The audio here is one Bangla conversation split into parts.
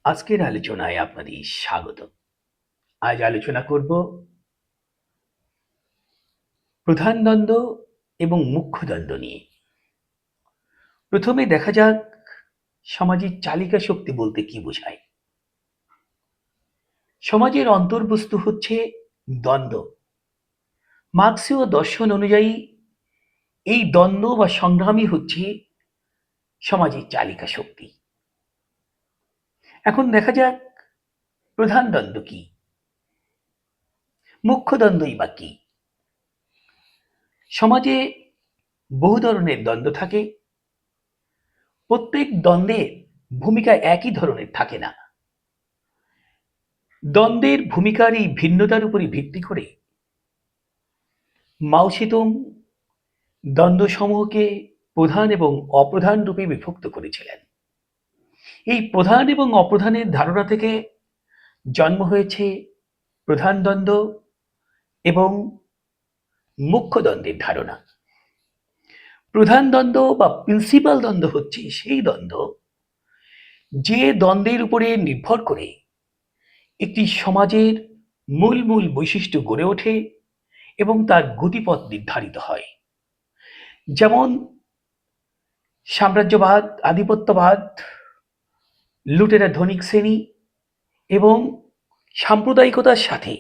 আজকের আলোচনায় আপনাদের স্বাগত। আজ আলোচনা করব প্রধান দ্বন্দ্ব এবং মুখ্য দ্বন্দ্ব নিয়ে। প্রথমে দেখা যাক সামাজিক চালিকা শক্তি বলতে কি বোঝায়। সমাজের অন্তর্বস্তু হচ্ছে দ্বন্দ্ব। মার্ক্সীয় দর্শন অনুযায়ী এই দ্বন্দ্ব বা সংগ্রামই হচ্ছে সমাজের চালিকা শক্তি। এখন দেখা যাক প্রধান দ্বন্দ্ব কি, মুখ্য দ্বন্দ্বই বা কি। সমাজে বহু ধরনের দ্বন্দ্ব থাকে। প্রত্যেক দ্বন্দ্বের ভূমিকা একই ধরনের থাকে না। দ্বন্দ্বের ভূমিকার এই ভিন্নতার উপরই ভিত্তি করে মাও সেতুং দ্বন্দ্বসমূহকে প্রধান এবং অপ্রধান রূপে বিভক্ত করেছিলেন। এই প্রধান এবং অপ্রধানের ধারণা থেকে জন্ম হয়েছে প্রধান দ্বন্দ্ব এবং মুখ্য দ্বন্দ্বের ধারণা। প্রধান দ্বন্দ্ব বা প্রিন্সিপাল দ্বন্দ্ব হচ্ছে সেই দ্বন্দ্ব যে দ্বন্দ্বের উপরে নির্ভর করে একটি সমাজের মূল মূল বৈশিষ্ট্য গড়ে ওঠে এবং তার গতিপথ নির্ধারিত হয়। যেমন সাম্রাজ্যবাদ, আধিপত্যবাদ, লুটেরা ধনিক শ্রেণী এবং সাম্প্রদায়িকতার সাথে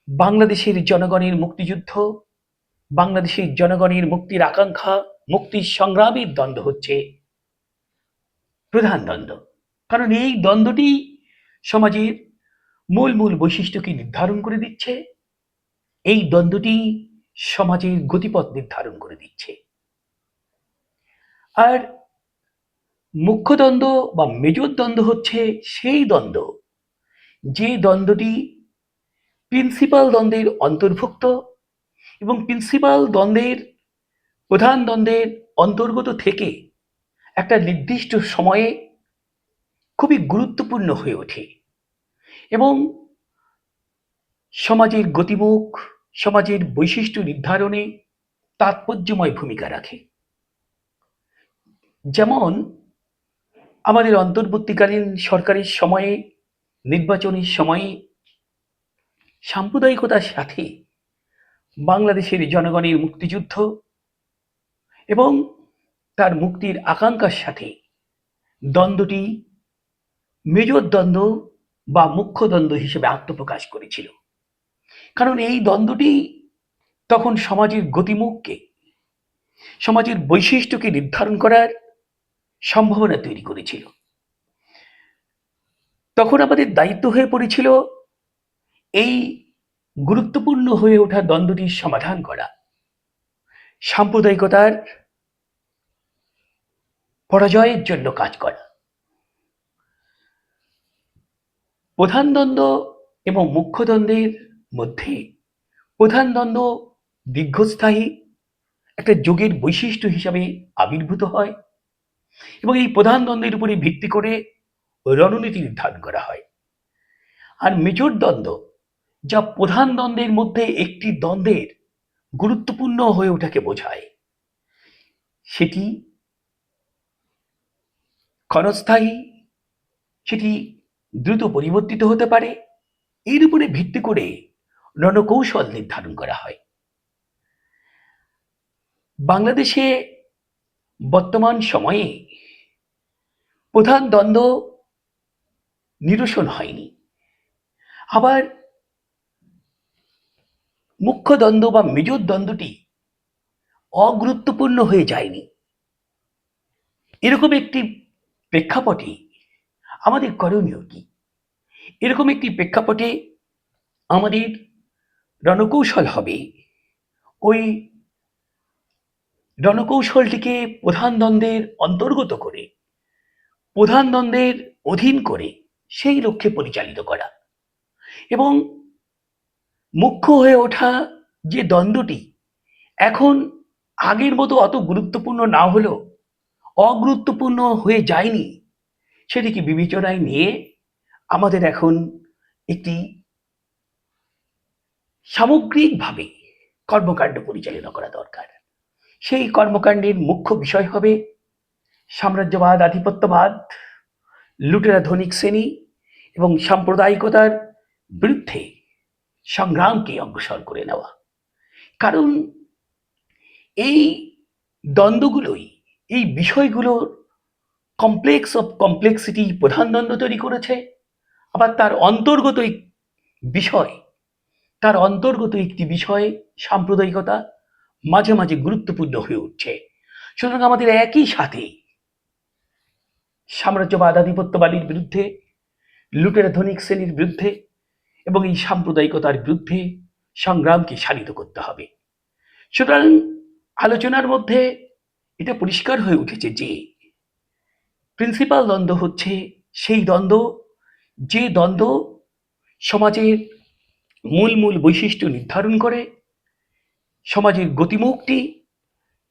বাংলাদেশের জনগণের মুক্তিযুদ্ধ, বাংলাদেশের জনগণের মুক্তির আকাঙ্ক্ষা, মুক্তির সংগ্রামের দ্বন্দ্ব হচ্ছে প্রধান দ্বন্দ্ব। কারণ এই দ্বন্দ্বটি সমাজের মূল মূল বৈশিষ্ট্যকে নির্ধারণ করে দিচ্ছে, এই দ্বন্দ্বটি সমাজের গতিপথ নির্ধারণ করে দিচ্ছে। আর মুখ্য দ্বন্দ্ব বা মেজর দ্বন্দ্ব হচ্ছে সেই দ্বন্দ্ব যে দ্বন্দ্বটি প্রিন্সিপাল দ্বন্দ্বের অন্তর্ভুক্ত এবং প্রিন্সিপাল দ্বন্দ্বের প্রধান দ্বন্দ্বের অন্তর্গত থেকে একটা নির্দিষ্ট সময়ে খুবই গুরুত্বপূর্ণ হয়ে ওঠে এবং সমাজের গতিমুখ, সমাজের বৈশিষ্ট্য নির্ধারণে তাৎপর্যময় ভূমিকা রাখে। যেমন আমাদের অন্তর্বর্তীকালীন সরকারের সময়ে, নির্বাচনের সময়ে সাম্প্রদায়িকতার সাথে বাংলাদেশের জনগণের মুক্তিযুদ্ধ এবং তার মুক্তির আকাঙ্ক্ষার সাথে দ্বন্দ্বটি মেজর দ্বন্দ্ব বা মুখ্য দ্বন্দ্ব হিসেবে আত্মপ্রকাশ করেছিল। কারণ এই দ্বন্দ্বটি তখন সমাজের গতিমুখকে, সমাজের বৈশিষ্ট্যকে নির্ধারণ করার সম্ভাবনা তৈরি করেছিল। তখন আমাদের দায়িত্ব হয়ে পড়েছিল এই গুরুত্বপূর্ণ হয়ে ওঠা দ্বন্দ্বটির সমাধান করা, সাম্প্রদায়িকতার পরাজয়ের জন্য কাজ করা। প্রধান দ্বন্দ্ব এবং মুখ্য দ্বন্দ্বের মধ্যে প্রধান দ্বন্দ্ব দীর্ঘস্থায়ী একটা যুগের বৈশিষ্ট্য হিসাবে আবির্ভূত হয় এবং এই প্রধান দ্বন্দ্বের উপরে ভিত্তি করে রণনীতি নির্ধারণ করা হয়। আর মেজর দ্বন্দ্ব যা প্রধান দ্বন্দ্বের মধ্যে একটি দ্বন্দ্বের গুরুত্বপূর্ণ হয়ে ওঠাকে বোঝায়, সেটি ক্ষণস্থায়ী, সেটি দ্রুত পরিবর্তিত হতে পারে। এর উপরে ভিত্তি করে রণকৌশল নির্ধারণ করা হয়। বাংলাদেশে বর্তমান সময়ে প্রধান দ্বন্দ্ব নিরসন হয়নি, আবার মুখ্য দ্বন্দ্ব বা মেজর দ্বন্দ্বটি অগুরুত্বপূর্ণ হয়ে যায়নি। এরকম একটি প্রেক্ষাপটে আমাদের করণীয় কি? এরকম একটি প্রেক্ষাপটে আমাদের রণকৌশল হবে ওই রণকৌশলটিকে প্রধান দ্বন্দ্বের অন্তর্গত করে, প্রধান দ্বন্দ্বের অধীন করে সেই লক্ষ্যে পরিচালিত করা এবং মুখ্য হয়ে ওঠা যে দ্বন্দ্বটি এখন আগের মতো অত গুরুত্বপূর্ণ না হলেও অগুরুত্বপূর্ণ হয়ে যায়নি, সেটিকে বিবেচনায় নিয়ে আমাদের এখন একটি সামগ্রিকভাবে কর্মকাণ্ড পরিচালনা করা দরকার। সেই কর্মকাণ্ডের মুখ্য বিষয় হবে সাম্রাজ্যবাদ, আধিপত্যবাদ, লুটেরা ধনিক শ্রেণী এবং সাম্প্রদায়িকতার বিরুদ্ধে সংগ্রামকে অগ্রসর করে নেওয়া। কারণ এই দ্বন্দ্বগুলোই, এই বিষয়গুলোর কমপ্লেক্স অফ কমপ্লেক্সিটি প্রধান দ্বন্দ্ব তৈরি করেছে। আবার তার অন্তর্গত একটি বিষয় সাম্প্রদায়িকতা মাঝে মাঝে গুরুত্বপূর্ণ হয়ে উঠছে। সুতরাং আমাদের একই সাথে সাম্রাজ্যবাদ, আধিপত্যবাদীর বিরুদ্ধে, লুটেরা ধনিক শ্রেণীর বিরুদ্ধে এবং এই সাম্প্রদায়িকতার বিরুদ্ধে সংগ্রামকে সাধিত করতে হবে। সুতরাং আলোচনার মধ্যে এটা পরিষ্কার হয়ে উঠেছে যে প্রিন্সিপাল দ্বন্দ্ব হচ্ছে সেই দ্বন্দ্ব, যে দ্বন্দ্ব সমাজের মূল বৈশিষ্ট্য নির্ধারণ করে, সমাজের গতিমুখটি,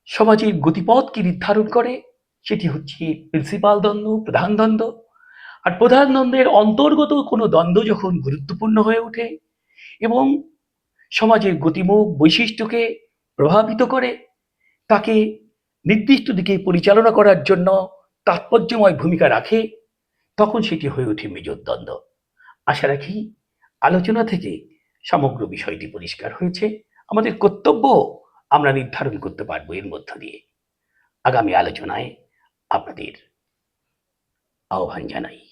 সমাজের গতিপথকে নির্ধারণ করে। সেটি হচ্ছে প্রিন্সিপাল দ্বন্দ্ব, প্রধান দ্বন্দ্ব। আর প্রধান দ্বন্দ্বের অন্তর্গত কোনো দ্বন্দ্ব যখন গুরুত্বপূর্ণ হয়ে ওঠে এবং সমাজের গতিমুখ, বৈশিষ্ট্যকে প্রভাবিত করে, তাকে নির্দিষ্ট দিকে পরিচালনা করার জন্য তাৎপর্যময় ভূমিকা রাখে, তখন সেটি হয়ে ওঠে মেজর দ্বন্দ্ব। আশা রাখি আলোচনা থেকে সমগ্র বিষয়টি পরিষ্কার হয়েছে। আমাদের কর্তব্য আমরা নির্ধারণ করতে পারবো এর মধ্য দিয়ে। আগামী আলোচনায় আপনাদের আহ্বান জানাই।